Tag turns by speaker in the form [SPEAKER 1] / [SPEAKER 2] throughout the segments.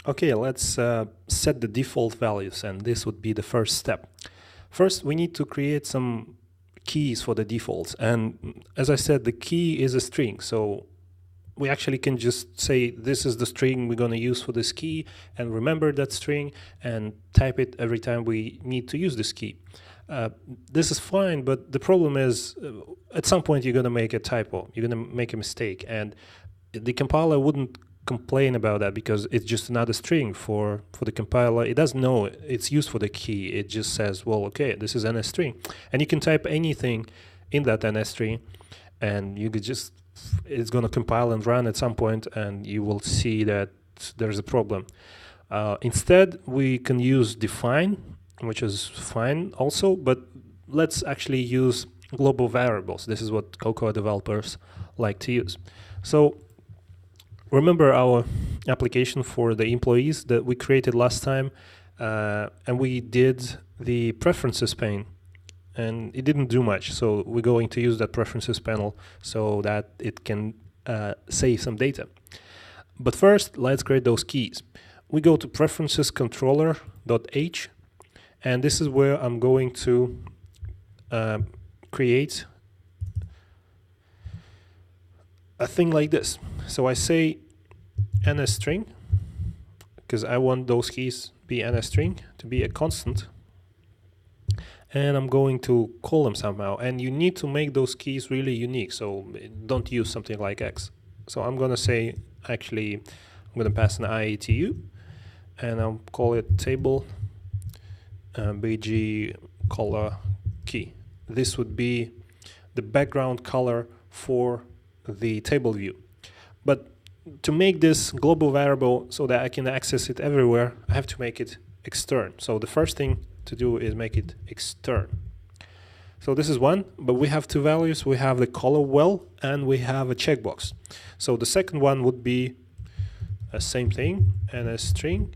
[SPEAKER 1] Okay, let's set the default values, and this would be the first step. First, we need to create some keys for the defaults. And as I said, the key is a string. So we actually can just say this is the string we're going to use for this key and remember that string and type it every time we need to use this key. Uh, this is fine, but the problem is at some point you're going to make a typo, you're going to make a mistake, and the compiler wouldn't complain about that because it's just another string for the compiler. It doesn't know it's used for the key. It just says, well, okay, this is NS string, and you can type anything in that NS string, and you could just it's going to compile and run at some point, and you will see that there's a problem. Instead, we can use define, which is fine also, but let's actually use global variables. This is what Cocoa developers like to use. So remember our application for the employees that we created last time, and we did the preferences pane, and it didn't do much. So we're going to use that preferences panel so that it can save some data. But first, let's create those keys. We go to preferences controller.h, and this is where I'm going to create a thing like this. So I say NS string because I want those keys be NS string to be a constant, and I'm going to call them somehow. And you need to make those keys really unique, so don't use something like X. So I'm going to say, actually, I'm going to pass an IETU, and I'll call it table BG color key. This would be the background color for the table view. But to make this global variable so that I can access it everywhere, I have to make it extern. So the first thing to do is make it extern. So this is one, but we have two values. We have the color well, and we have a checkbox. So the second one would be the same thing, NS string,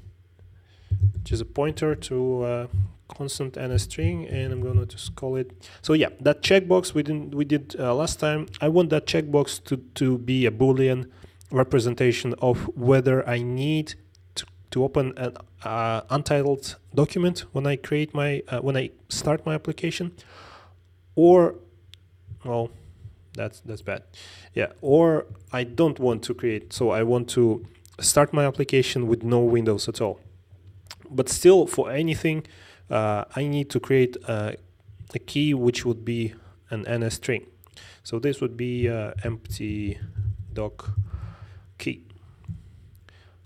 [SPEAKER 1] which is a pointer to constant NS string, and I'm gonna just call it. So yeah, that checkbox we did last time. I want that checkbox to be a Boolean representation of whether I need to open an untitled document when I create my when I start my application, or well, that's bad. Yeah, or I don't want to create. So I want to start my application with no windows at all. But still, for anything, I need to create a key which would be an NS string. So this would be empty doc key.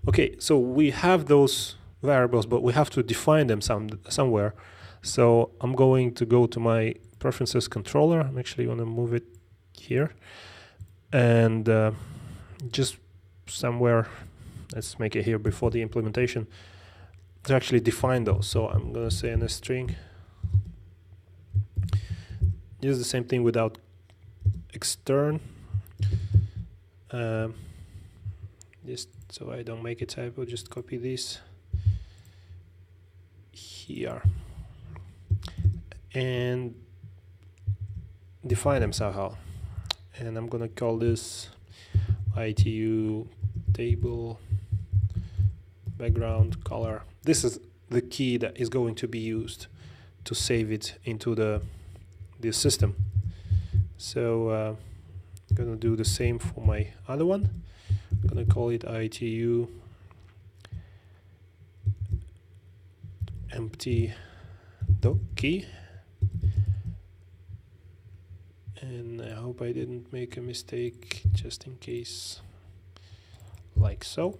[SPEAKER 1] Okay, so we have those variables, but we have to define them somewhere. So I'm going to go to my preferences controller. I'm actually going to move it here, and just somewhere, let's make it here before the implementation, to actually define those. So I'm going to say NS string. Use the same thing without extern. Just so I don't make a typo, just copy this here and define them somehow. And I'm gonna call this ITU table background color. This is the key that is going to be used to save it into the system. So I'm gonna do the same for my other one. I'm gonna call it ITU empty doc key, and I hope I didn't make a mistake, just in case, like so.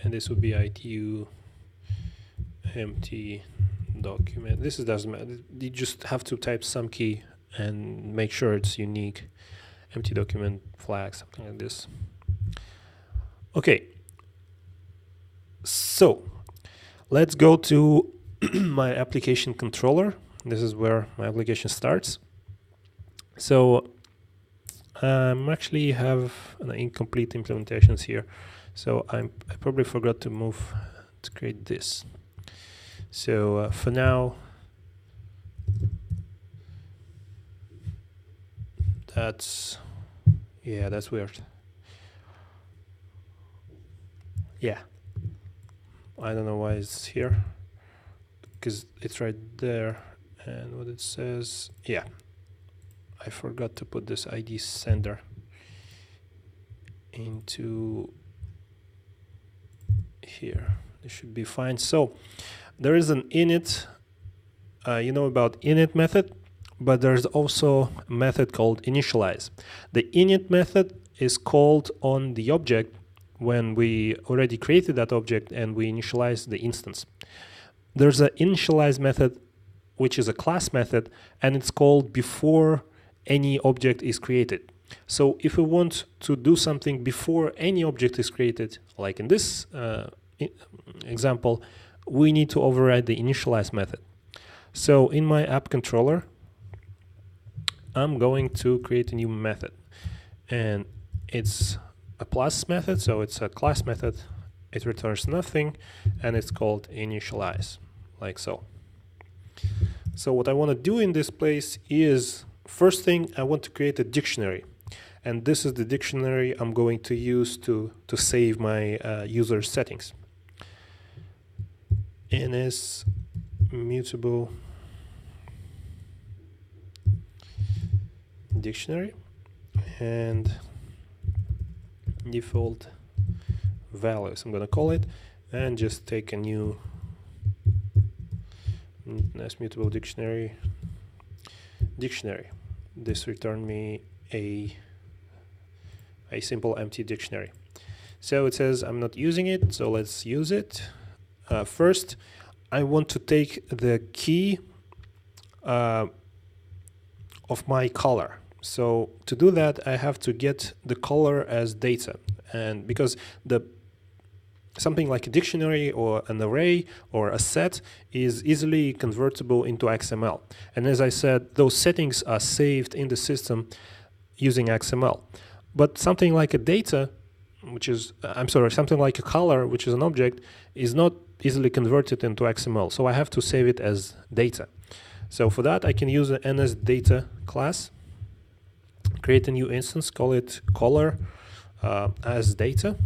[SPEAKER 1] And this would be ITU empty document. This doesn't matter. You just have to type some key and make sure it's unique. Empty document flag, something like this. Okay. So let's go to my application controller. This is where my application starts. So I actually have an incomplete implementations here. So I probably forgot to create this. So for now, that's weird. Yeah, I don't know why it's here, because it's right there. And what it says, yeah, I forgot to put this ID sender into here. This should be fine. So there is an init, you know about init method, but there's also a method called initialize. The init method is called on the object when we already created that object and we initialize the instance. There's an initialize method, which is a class method, and it's called before any object is created. So if we want to do something before any object is created, like in this example, we need to override the initialize method. So in my app controller, I'm going to create a new method, and it's a plus method, so it's a class method. It returns nothing, and it's called initialize, like so. So what I want to do in this place is, first thing, I want to create a dictionary, and this is the dictionary I'm going to use to save my user settings. NS mutable dictionary and default values, I'm gonna call it, and just take a new NS mutable dictionary. This returned me a simple empty dictionary. So it says I'm not using it, so let's use it. First, I want to take the key of my color. So to do that, I have to get the color as data, and because something like a dictionary or an array or a set is easily convertible into XML. And as I said, those settings are saved in the system using XML. But something like a data, something like a color, which is an object, is not easily converted into XML. So I have to save it as data. So for that, I can use an NSData class, create a new instance, call it color as data,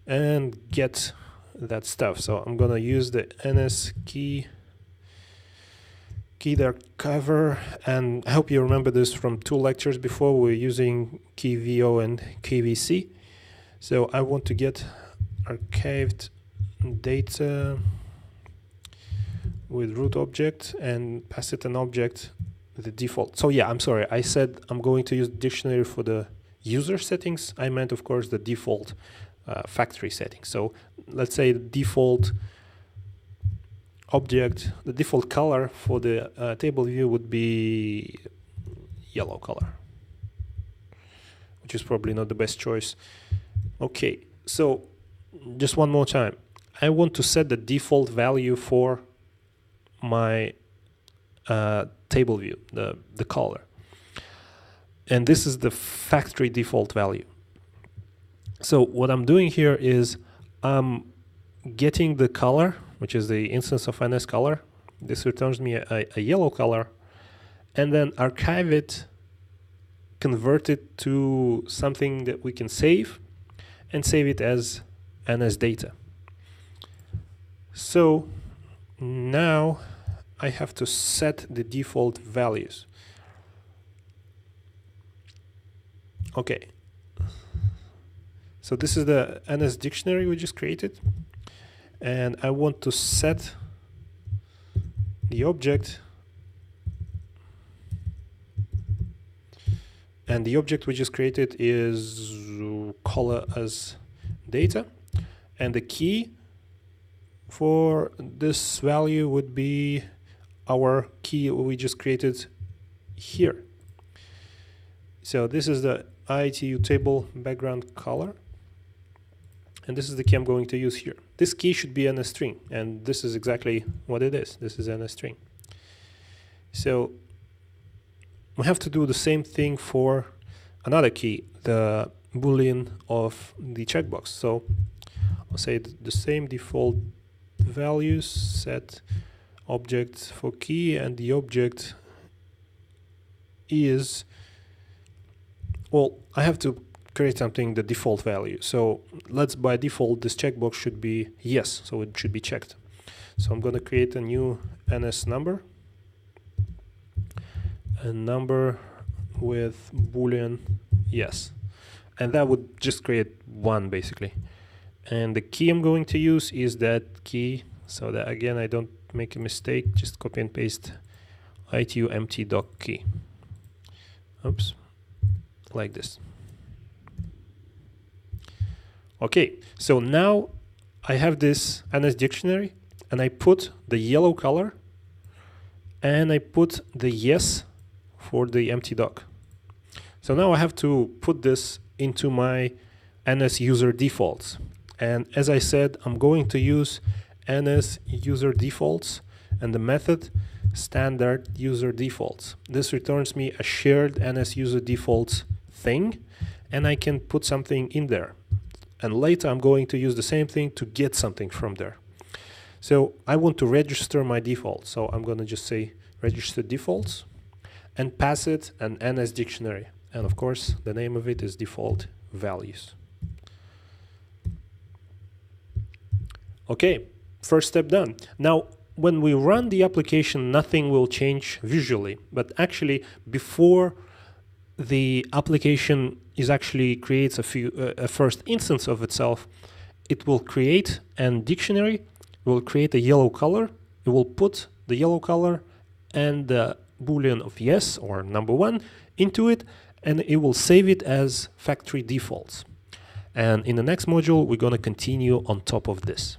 [SPEAKER 1] and get that stuff. So I'm gonna use the NS key there cover, and I hope you remember this from 2 lectures before. We're using key VO and KVC. So I want to get archived data with root object and pass it an object with the default. So yeah, I'm sorry, I said I'm going to use dictionary for the user settings. I meant, of course, the default factory settings. So let's say the default object, the default color for the table view would be yellow color, which is probably not the best choice. Okay, so just one more time. I want to set the default value for my table view, the color. And this is the factory default value. So what I'm doing here is I'm getting the color, which is the instance of NS color. This returns me a yellow color, and then archive it, convert it to something that we can save, and save it as NS data. So now I have to set the default values. Okay. So this is the NS dictionary we just created, and I want to set the object, and the object we just created is color as data, and the key for this value would be our key we just created here. So this is the ITU table background color, and this is the key I'm going to use here. This key should be NS string, and this is exactly what it is. This is NS string. So we have to do the same thing for another key, the boolean of the checkbox. So I'll say the same default values, set object for key, and the object is, well, I have to create something the default value. So let's by default this checkbox should be yes, so it should be checked. So I'm going to create a new NS number, a number with boolean yes, and that would just create 1 basically. And the key I'm going to use is that key, so that again I don't make a mistake, just copy and paste itu empty doc key. Oops, like this. Okay, so now I have this NS dictionary, and I put the yellow color, and I put the yes for the empty doc. So now I have to put this into my NS user defaults. And as I said, I'm going to use NS user defaults and the method standard user defaults. This returns me a shared NS user defaults thing, and I can put something in there. And later I'm going to use the same thing to get something from there. So I want to register my default. So I'm going to just say register defaults and pass it an NS dictionary. And of course, the name of it is default values. Okay, first step done. Now, when we run the application, nothing will change visually, but actually before the application is actually creates a first instance of itself, it will create a dictionary, will create a yellow color, it will put the yellow color and the boolean of yes or number 1 into it, and it will save it as factory defaults. And in the next module, we're going to continue on top of this.